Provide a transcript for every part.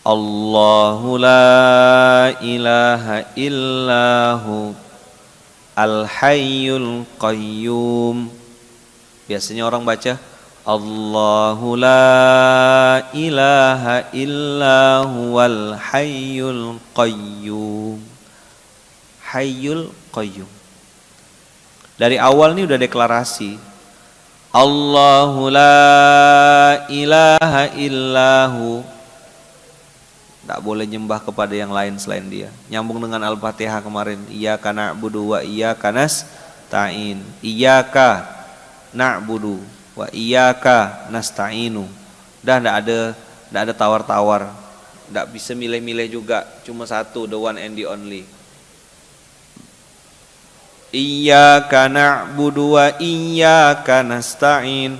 Allahu la ilaha illahu al-hayyul qayyum. Biasanya orang baca Allahu la ilaha illahu al hayyul qayyum. Hayyul qayyum. Dari awal nih udah deklarasi. Allahu la ilaha illahu. Tak boleh nyembah kepada yang lain selain dia. Nyambung dengan Al-Fatihah kemarin. Iyyaka na'budu wa iyyaka nasta'in. Iyyaka na'budu wa iyyaka nasta'inu. Dah enggak ada tawar-tawar. Enggak bisa milih-milih juga, cuma satu, the one and the only. Iyyaka na'budu wa iyyaka nasta'in.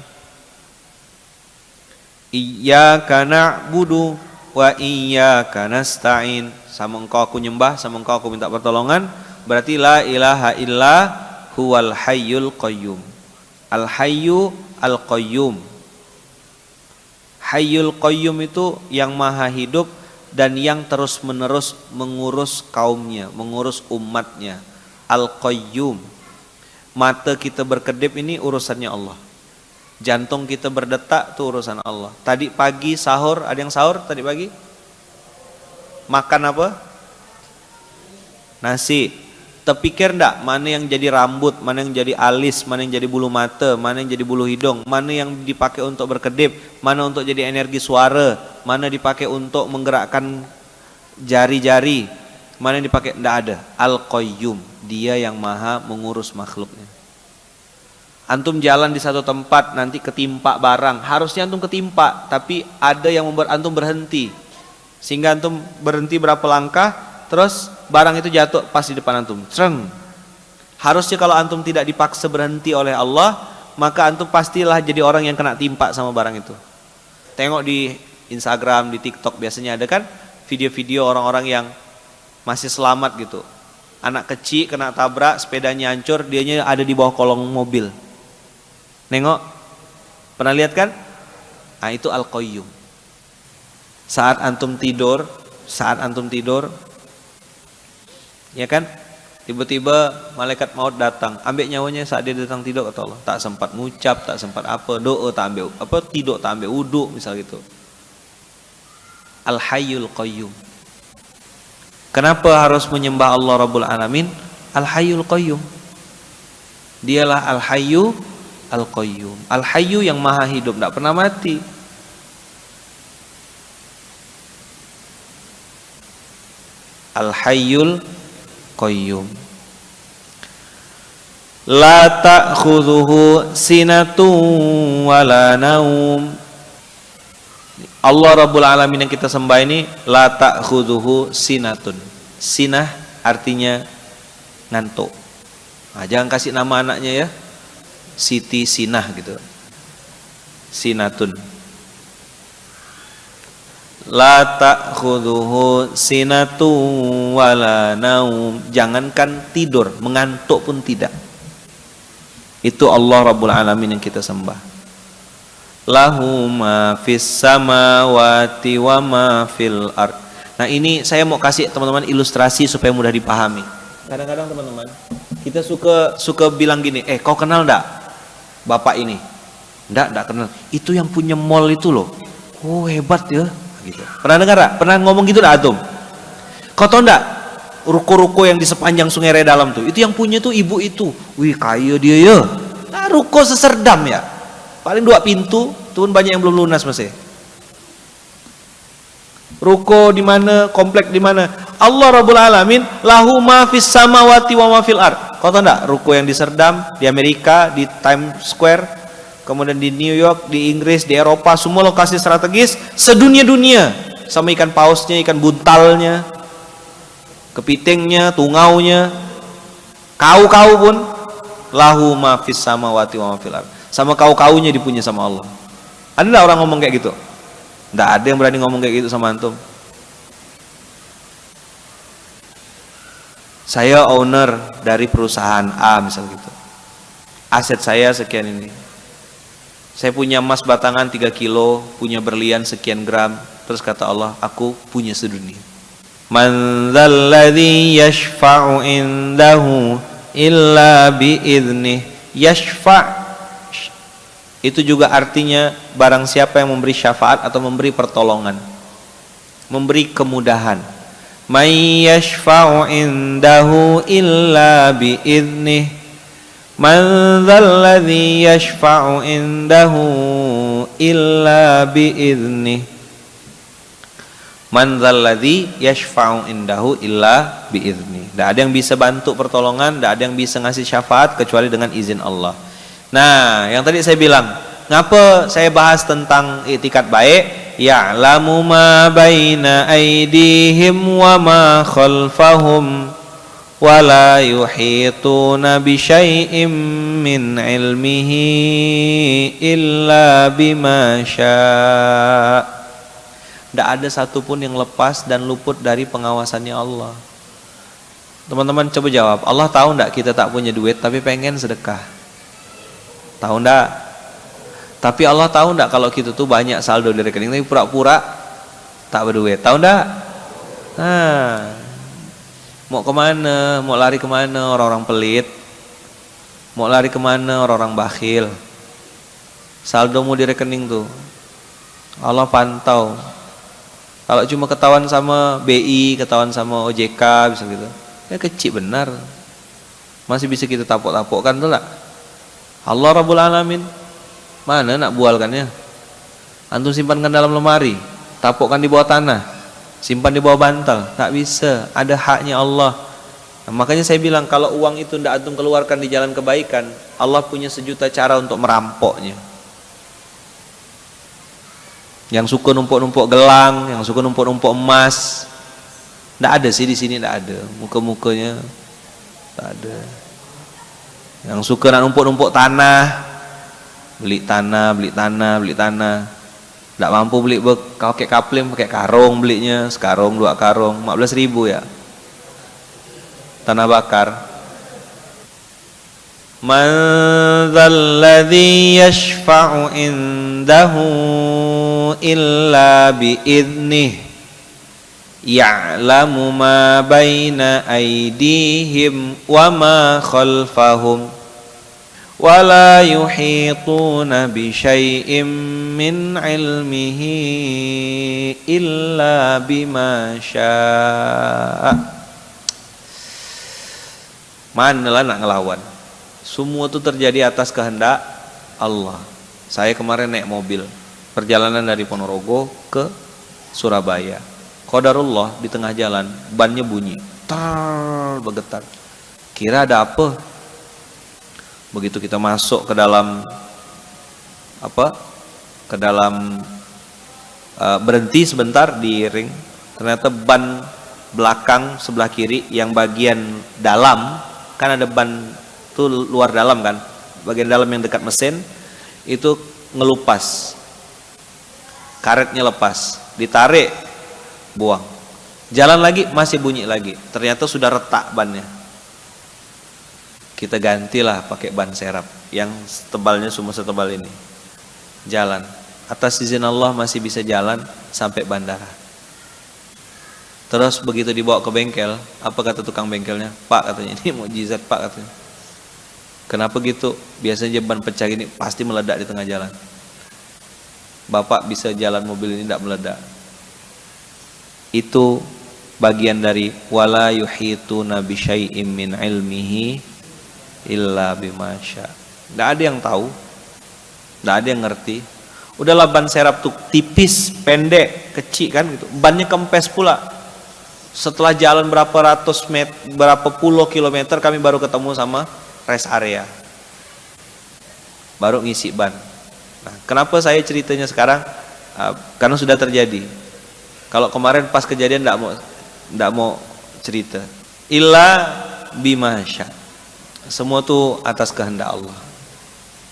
Iyyaka na'budu wa iyyaka nasta'in. Sama engkau aku nyembah, sama engkau aku minta pertolongan. Berarti la ilaha illa huwal hayyul qayyum. Al hayyu al qayyum. Hayyul qayyum itu yang maha hidup dan yang terus menerus mengurus kaumnya, mengurus umatnya. Al qayyum. Mata kita berkedip ini urusannya Allah. Jantung kita berdetak itu urusan Allah. Tadi pagi sahur, ada yang sahur tadi pagi? Makan apa? Nasi. Terpikir enggak mana yang jadi rambut, mana yang jadi alis, mana yang jadi bulu mata, mana yang jadi bulu hidung, mana yang dipakai untuk berkedip, mana untuk jadi energi suara, mana dipakai untuk menggerakkan jari-jari, mana yang dipakai? Enggak ada. Al-Qayyum, dia yang maha mengurus makhluknya. Antum jalan di satu tempat nanti ketimpa barang, harusnya antum ketimpa, tapi ada yang membuat antum berhenti, sehingga antum berhenti berapa langkah, terus barang itu jatuh pas di depan antum. Cereng. Harusnya kalau antum tidak dipaksa berhenti oleh Allah, maka antum pastilah jadi orang yang kena timpa sama barang itu. Tengok di Instagram, di TikTok biasanya ada kan video-video orang-orang yang masih selamat gitu. Anak kecil kena tabrak, sepedanya hancur, dianya ada di bawah kolong mobil. Nengok, pernah lihat kan? Nah itu Al-Qayyum. Saat antum tidur, ya kan? Tiba-tiba malaikat maut datang, ambil nyawanya saat dia datang tidur, kata Allah. Tak sempat ngucap, tak sempat apa, doa tak ambil, apa tidur tak ambil wudu, misal gitu. Al-Hayyul Qayyum. Kenapa harus menyembah Allah Rabbul Alamin? Al-Hayyul Qayyum. Dialah Al-Hayyu Al-Qayyum. Al-Hayyu yang maha hidup, tidak pernah mati. Al-Hayyul Qayyum. La ta'khudhuhu sinatun wala naum. Allah Rabbul Alamin yang kita sembah ini, la ta'khudhuhu sinatun. Sinah artinya ngantuk. Nah, jangan kasih nama anaknya ya, Siti Sinah gitu. Sinatun. La ta'khudhuhu sinatun wala naum. Jangankan tidur, mengantuk pun tidak. Itu Allah Rabbul Alamin yang kita sembah. Lahu ma fis samawati wa ma fil ard. Nah ini saya mau kasih teman-teman ilustrasi supaya mudah dipahami. Kadang-kadang teman-teman kita suka bilang gini, kau kenal enggak bapak ini? Enggak kenal. Itu yang punya mall itu loh. Oh hebat ya. Gitu. Pernah dengar enggak? Pernah ngomong gitu enggak antum? Kau tahu enggak ruko-ruko yang di sepanjang Sungai Redalam tuh? Itu yang punya tuh ibu itu. Wih kaya dia ya. Nah, ruko seserdam ya. Paling 2 pintu, tuh banyak yang belum lunas masih. Ruko di mana, komplek di mana? Allah Rabbul Alamin, lahu ma fis samawati wa ma fil ard. Kau tahu enggak? Ruko yang di Serdam, di Amerika, di Times Square, kemudian di New York, di Inggris, di Eropa, semua lokasi strategis sedunia-dunia. Sama ikan pausnya, ikan buntalnya, kepitingnya, tungaunya, kau-kau pun lahu ma fis samawati wa ma fil ard. Sama kau-kaunya dipunya sama Allah. Ada enggak orang ngomong kayak gitu? Enggak ada yang berani ngomong kayak gitu sama antum. Saya owner dari perusahaan A misal gitu. Aset saya sekian ini. Saya punya emas batangan 3 kilo, punya berlian sekian gram, Terus kata Allah, aku punya sedunia. Man dzalladzi yashfa'u indahu illa biiznih. Yashfa' itu juga artinya barang siapa yang memberi syafaat atau memberi pertolongan, memberi kemudahan. May yashfa'u indahu illa biiznih. Man dzalladzi yashfa'u indahu illa biiznih. Man dzalladzi yashfa'u indahu illa biiznih. Tidak ada yang bisa bantu pertolongan, tidak ada yang bisa ngasih syafaat kecuali dengan izin Allah. Nah, yang tadi saya bilang, ngapa saya bahas tentang i'tikad baik? Ya'lamu ma baina aydihim wa ma khalfahum wa la yuhituna bi syai'im min ilmihi illa bima syaa'. Tidak ada satupun yang lepas dan luput dari pengawasannya Allah. Teman-teman coba jawab, Allah tahu tidak kita tak punya duit tapi pengen sedekah? Tahu enggak? Tapi Allah tahu enggak kalau kita tuh banyak saldo di rekening tapi pura-pura tak berduit? Tahu enggak? Nah, mau kemana? Mau lari kemana orang-orang pelit? Mau lari kemana orang-orang bakhil? Saldomu di rekening tuh Allah pantau. Kalau cuma ketahuan sama BI, ketahuan sama OJK bisa gitu, ya kecil benar. Masih bisa kita tapok-tapokkan tuh lah. Allah Rabbul Alamin, mana nak bualkannya? Antum simpankan dalam lemari, tapokkan di bawah tanah, simpan di bawah bantal, tak bisa. Ada haknya Allah. Nah, makanya saya bilang kalau uang itu tidak antum keluarkan di jalan kebaikan, Allah punya sejuta cara untuk merampoknya. Yang suka numpuk-numpuk gelang, yang suka numpuk-numpuk emas, tidak ada sih di sini, tidak ada. Muka-mukanya tidak ada. Yang suka nak numpuk-numpuk tanah, beli tanah, tidak mampu beli pakai kapling, pakai karung belinya, sekarung 2 karung, 15.000 ya. Tanah bakar. Man dzalladzi yashfa'u indahu illa biiznih. Ya'lamu ma baina aydihim wa ma khalfahum wa la yuhituna bi syai'im min ilmihi illa bima syaa'. Manalah nak ngelawan? Semua itu terjadi atas kehendak Allah. Saya kemarin naik mobil perjalanan dari Ponorogo ke Surabaya. Qadarullah di tengah jalan bannya bunyi, tar bergetar. Kira ada apa? Begitu kita masuk ke dalam berhenti sebentar di ring, ternyata ban belakang sebelah kiri yang bagian dalam, kan ada ban tuh luar dalam kan, bagian dalam yang dekat mesin itu ngelupas, karetnya lepas, ditarik, buang, jalan lagi masih bunyi lagi, ternyata sudah retak bannya. Kita gantilah pakai ban serap yang tebalnya cuma setebal ini, jalan atas izin Allah masih bisa jalan sampai bandara. Terus begitu dibawa ke bengkel, apa kata tukang bengkelnya? Pak, katanya, ini mukjizat Pak, katanya. Kenapa gitu? Biasanya ban pecah ini pasti meledak di tengah jalan. Bapak bisa jalan mobil ini tidak meledak. Itu bagian dari wala yuhituna bi syai'im min ilmihi illa bima syaa'. Enggak ada yang tahu, enggak ada yang ngerti. Udahlah ban serap tuh tipis, pendek, kecil kan gitu. Bannya kempes pula. Setelah jalan berapa ratus meter, berapa puluh kilometer kami baru ketemu sama rest area. Baru ngisi ban. Nah, kenapa saya ceritanya sekarang? Karena sudah terjadi. Kalau kemarin pas kejadian enggak mau cerita. Illa bima syaa'. Semua tuh atas kehendak Allah.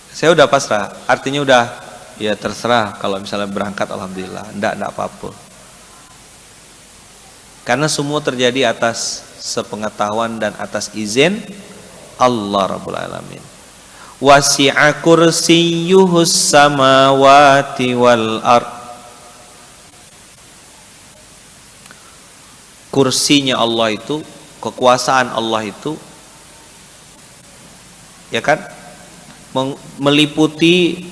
Saya udah pasrah, artinya udah ya terserah, kalau misalnya berangkat alhamdulillah, enggak apa-apa. Karena semua terjadi atas sepengetahuan dan atas izin Allah Rabbul Alamin. Wasi'a kursiyyuhus samawati wal ard. kursinya Allah itu, kekuasaan Allah itu, ya kan, meliputi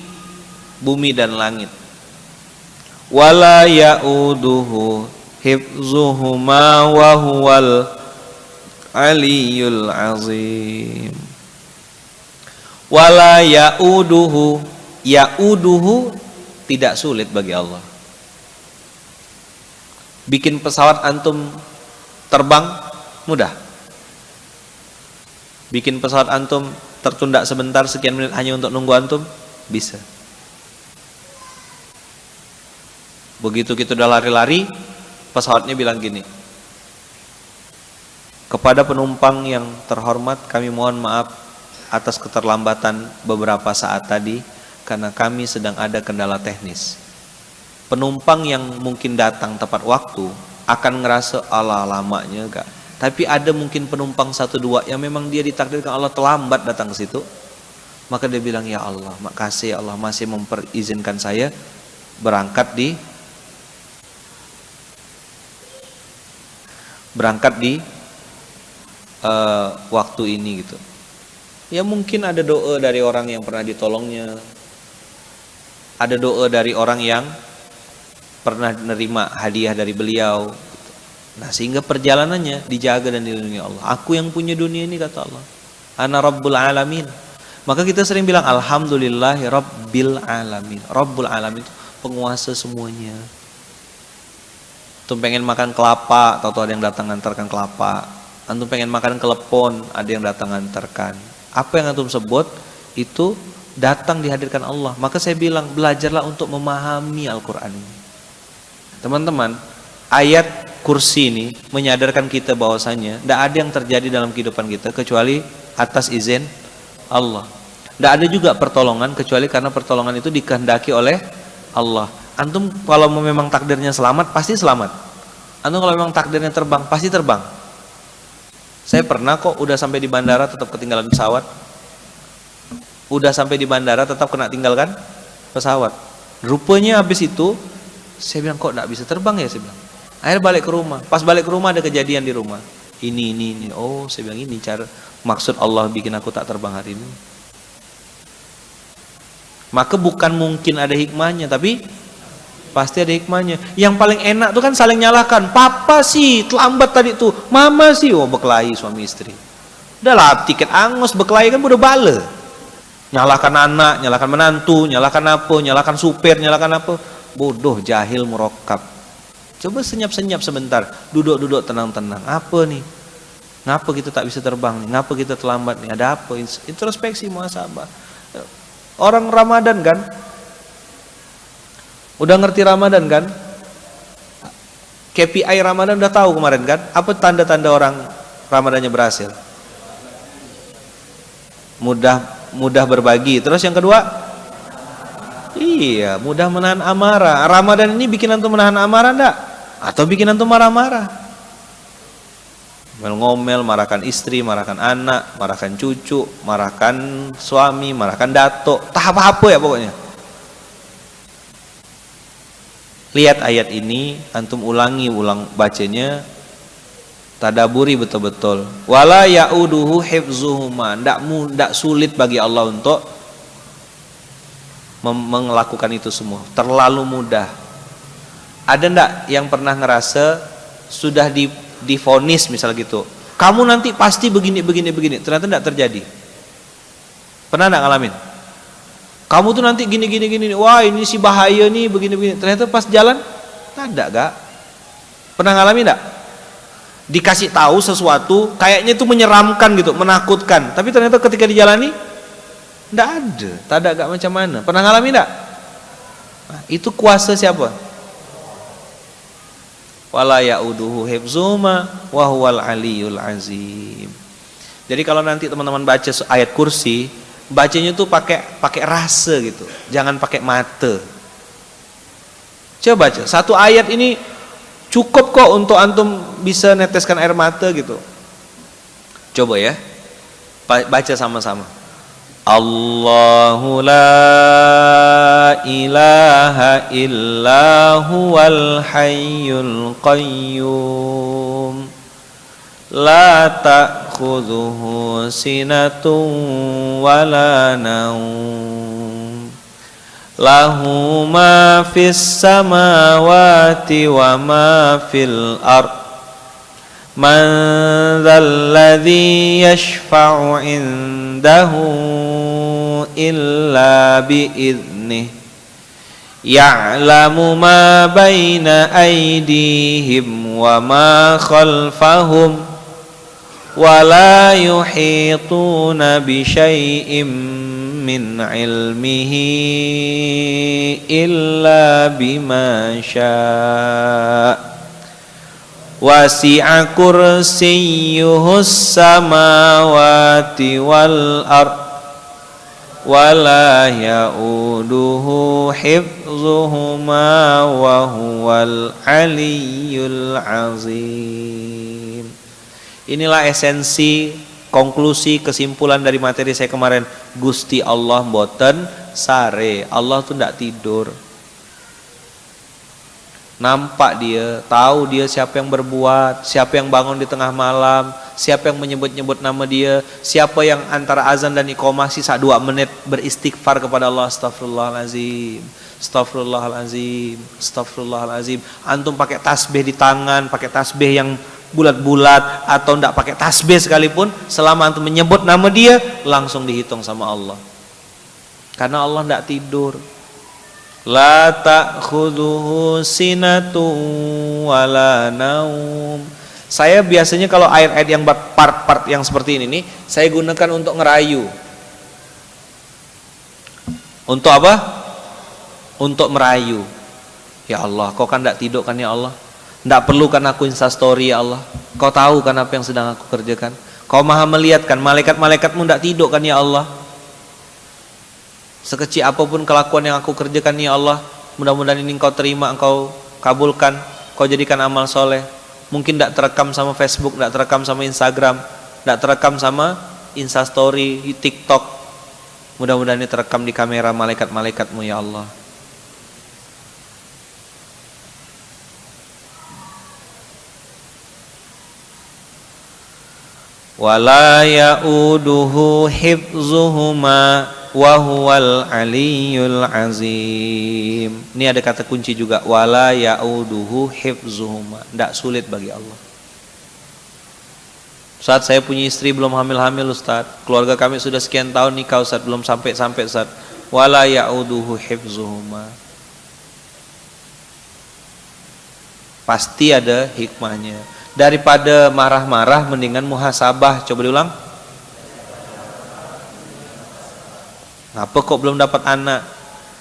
bumi dan langit. Wala ya'uduhu hifzuhuma wa huwal aliyul azim. Wala ya'uduhu, ya'uduhu tidak sulit bagi Allah. Bikin pesawat antum terbang mudah. Bikin pesawat antum tertunda sebentar sekian menit hanya untuk nunggu antum bisa. Begitu kita udah lari-lari, pesawatnya bilang gini, kepada penumpang yang terhormat, kami mohon maaf atas keterlambatan beberapa saat tadi karena kami sedang ada kendala teknis. Penumpang yang mungkin datang tepat waktu akan ngerasa ala lamanya enggak. Tapi ada mungkin penumpang 1-2 yang memang dia ditakdirkan Allah terlambat datang ke situ. Maka dia bilang, ya Allah, makasih ya Allah masih memperizinkan saya berangkat di waktu ini gitu. Ya mungkin ada doa dari orang yang pernah ditolongnya, ada doa dari orang yang pernah menerima hadiah dari beliau. Nah sehingga perjalanannya dijaga dan dilindungi Allah. Aku yang punya dunia ini, kata Allah, ana rabbul alamin. Maka kita sering bilang alhamdulillahi rabbil alamin. Rabbul alamin itu penguasa semuanya. Antum pengen makan kelapa, tahu-tahu ada yang datang ngantarkan kelapa. Antum pengen makan kelepon, ada yang datang ngantarkan. Apa yang antum sebut itu datang dihadirkan Allah. Maka saya bilang belajarlah untuk memahami Al-Quran ini. Teman-teman, ayat kursi ini menyadarkan kita bahwasanya tidak ada yang terjadi dalam kehidupan kita kecuali atas izin Allah. Tidak ada juga pertolongan kecuali karena pertolongan itu dikehendaki oleh Allah. Antum kalau memang takdirnya selamat, pasti selamat. Antum kalau memang takdirnya terbang, pasti terbang. Saya pernah kok udah sampai di bandara tetap ketinggalan pesawat. Udah sampai di bandara tetap kena tinggalkan pesawat. Rupanya habis itu saya bilang kok enggak bisa terbang ya, saya bilang. Akhirnya balik ke rumah. Pas balik ke rumah ada kejadian di rumah. Ini. Oh, saya bilang ini cara maksud Allah bikin aku tak terbang hari ini. Maka bukan mungkin ada hikmahnya, tapi pasti ada hikmahnya. Yang paling enak tuh kan saling nyalahkan. Papa sih terlambat tadi tuh, mama sih berkelahi suami istri. Udah lah tiket angus berkelahi kan udah bale. Nyalahkan anak, nyalahkan menantu, nyalahkan apa, nyalahkan supir, nyalahkan apa. Bodoh, jahil, murakkab. Coba senyap-senyap sebentar, duduk-duduk tenang-tenang. Apa nih? Ngapa kita tak bisa terbang nih? Ngapa kita terlambat nih? Ada apa? Introspeksi, muhasabah. Orang Ramadan kan? Udah ngerti Ramadan kan? KPI Ramadan udah tahu kemarin kan? Apa tanda-tanda orang Ramadannya berhasil? Mudah berbagi. Terus yang kedua, iya, mudah menahan amarah. Ramadan ini bikin antum menahan amarah enggak? Atau bikin antum marah-marah? Ngomel, marahkan istri, marahkan anak, marahkan cucu, marahkan suami, marahkan datuk, tak apa-apa ya pokoknya. Lihat ayat ini, antum ulang bacanya, tadaburi betul-betul. Wala ya'uduhu hifzuhuma, ndak sulit bagi Allah untuk melakukan itu semua, terlalu mudah. Ada ndak yang pernah ngerasa sudah divonis misal gitu, kamu nanti pasti begini, ternyata ndak terjadi? Pernah ndak ngalamin? Kamu tuh nanti gini, wah ini sih bahaya nih, begini, ternyata pas jalan ada gak? Pernah ngalamin ndak? Dikasih tahu sesuatu kayaknya itu menyeramkan gitu, menakutkan, tapi ternyata ketika dijalani ndak ada, tak ada gak macam mana. Pernah ngalamin ndak? Nah, itu kuasa siapa? Wala ya'uduhu hifzuhuma wa huwal aliyul azim. Jadi kalau nanti teman-teman baca ayat kursi, bacanya tuh pakai rasa gitu, jangan pakai mata. Coba baca satu ayat ini cukup kok untuk antum bisa neteskan air mata gitu. Coba ya, baca sama-sama. Allahu la ilaha illa huwal hayyul qayyum la ta'khudhuhu sinatun wala naum lahu ma fis samawati wa ma fil ard man dzal ladzi yashfa'u indahu illa bi'idnih ya'lamu ma baina aydihim wa ma khalfahum wa la yuhituna bi syai'im min ilmihi illa bima syaa' wasi'a kursiyyuhus samawati wal ard wa la ya'uduhu hifdzuhuma wa huwal aliyyul azim. Inilah esensi, konklusi, kesimpulan dari materi saya kemarin. Gusti Allah mboten sare. Allah tuh ndak tidur. Nampak dia, tahu dia siapa yang berbuat, siapa yang bangun di tengah malam, siapa yang menyebut-nyebut nama dia, siapa yang antara azan dan iqamah sisa 2 menit beristighfar kepada Allah. Astagfirullahalazim, astagfirullahalazim, astagfirullahalazim. Antum pakai tasbih di tangan, pakai tasbih yang bulat-bulat atau tidak pakai tasbih sekalipun, selama antum menyebut nama dia langsung dihitung sama Allah, karena Allah tidak tidur. La ta'khudhuhu sinatun wala naum. Saya biasanya kalau ayat-ayat yang part-part yang seperti ini nih, saya gunakan untuk ngerayu. Untuk apa? Untuk merayu. Ya Allah, kau kan tidak tidur kan ya Allah? Tidak perlu kan aku instastory ya Allah. Kau tahu kan apa yang sedang aku kerjakan. Kau maha melihat kan, malaikat-malaikatmu tidak tidur kan ya Allah. Sekecil apapun kelakuan yang aku kerjakan ya Allah, mudah-mudahan ini engkau terima, engkau kabulkan, kau jadikan amal soleh. Mungkin tidak terekam sama Facebook, tidak terekam sama Instagram, tidak terekam sama Instastory, TikTok. Mudah-mudahan ini terekam di kamera malaikat-malaikatmu ya Allah. Wala ya'uduhu hifzuhuma wa huwal aliyyul azim. Ini ada kata kunci juga, wala ya'uduhu hifzuhuma. Tidak sulit bagi Allah. Saat saya punya istri belum hamil-hamil Ustaz, keluarga kami sudah sekian tahun nikah Ustaz, belum sampai-sampai Ustaz. Wala ya'uduhu hifzuhuma. Pasti ada hikmahnya. Daripada marah-marah mendingan muhasabah. Coba diulang. Ngapa kok belum dapat anak?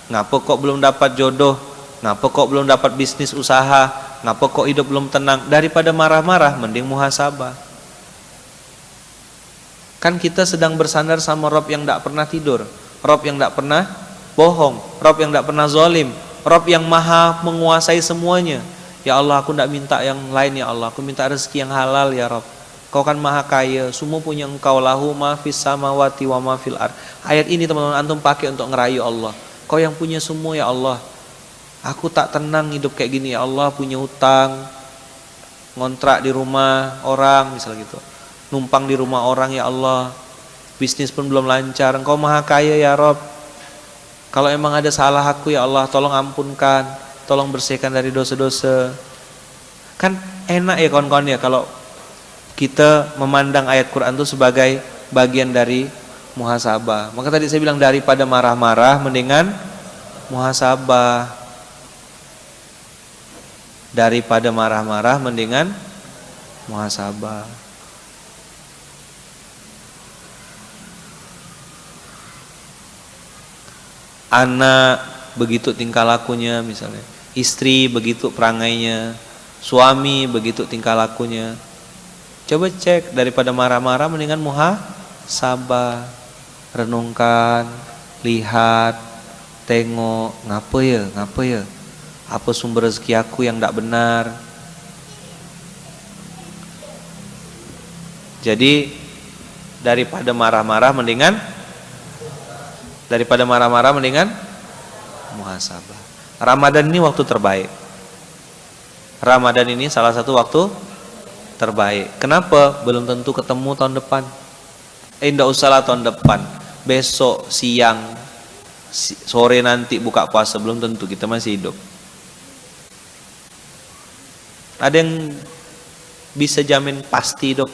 Ngapa kok belum dapat jodoh? Ngapa kok belum dapat bisnis usaha? Ngapa kok hidup belum tenang? Daripada marah-marah mending muhasabah. Kan kita sedang bersandar sama Rob yang tidak pernah tidur, Rob yang tidak pernah bohong, Rob yang tidak pernah zalim, Rob yang maha menguasai semuanya. Ya Allah, aku tidak minta yang lain ya Allah, aku minta rezeki yang halal ya Rob. Kau kan maha kaya, semua punya engkau, lahu ma fis samawati wa ma fil ard. Ayat ini teman-teman antum pakai untuk ngerayu Allah. Kau yang punya semua ya Allah. Aku tak tenang hidup kayak gini ya Allah, punya hutang, ngontrak di rumah orang misalnya gitu, numpang di rumah orang ya Allah, bisnis pun belum lancar. Engkau maha kaya ya Rob. Kalau emang ada salah aku ya Allah, tolong ampunkan, tolong bersihkan dari dosa-dosa. Kan enak ya kawan-kawan ya kalau kita memandang ayat Quran itu sebagai bagian dari muhasabah. Maka tadi saya bilang daripada marah-marah mendingan muhasabah. Daripada marah-marah mendingan muhasabah. Anak begitu tingkah lakunya misalnya, istri begitu perangainya, suami begitu tingkah lakunya. Coba cek, daripada marah-marah mendingan muhasabah. Renungkan, lihat, tengok, ngapa ya? Apa sumber rezeki aku yang tidak benar? Jadi daripada marah-marah mendingan muhasabah. Ramadan ini waktu terbaik. Ramadan ini salah satu waktu terbaik. Kenapa? Belum tentu ketemu tahun depan. Nggak usahlah tahun depan. Besok, siang, sore nanti buka puasa, belum tentu kita masih hidup. Ada yang bisa jamin pasti, Dok?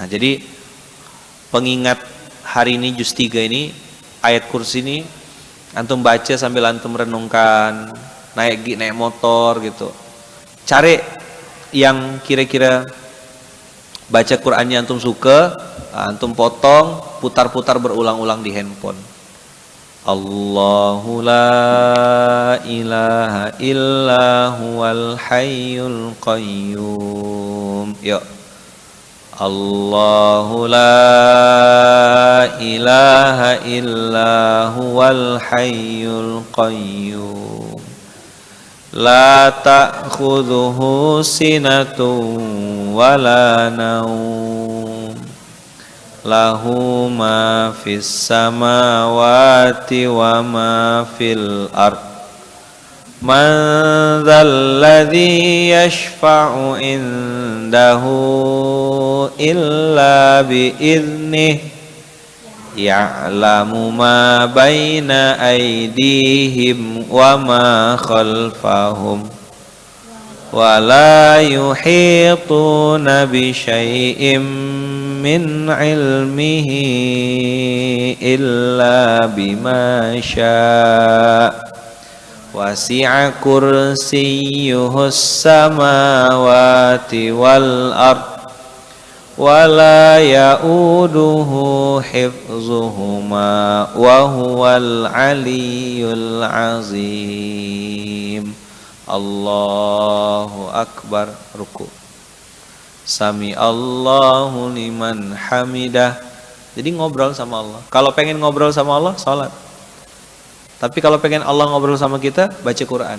Nah, jadi pengingat hari ini juz 3 ini, ayat kursi ini antum baca sambil antum renungkan, naik motor gitu. Cari yang kira-kira baca Qur'annya antum suka, antum potong, putar-putar berulang-ulang di handphone. Allahu la ilaha illa huwal hayyul qayyum. Yuk. Allahu la ilaha illa huwal hayyul qayyum. La ta'khudhuhu sinatun wala naum. Lahu ma fis samawati wa ma fil ard. Man dzal ladzi yashfa'u indahu illa bi idnih. Ya'lamu ma baina aydihim wa ma khalfahum. Wa la yuhituna bi syai'im min ilmihi illa bima syaa. Wasi'a kursiyyuhus samawati wal ard wa la ya'uduhu hifzuhuma wa huwal aliyyul azim. Allahu akbar. Ruku. Sami Allahu liman hamidah. Jadi ngobrol sama Allah. Kalau pengen ngobrol sama Allah, salat. Tapi kalau pengen Allah ngobrol sama kita, baca Quran.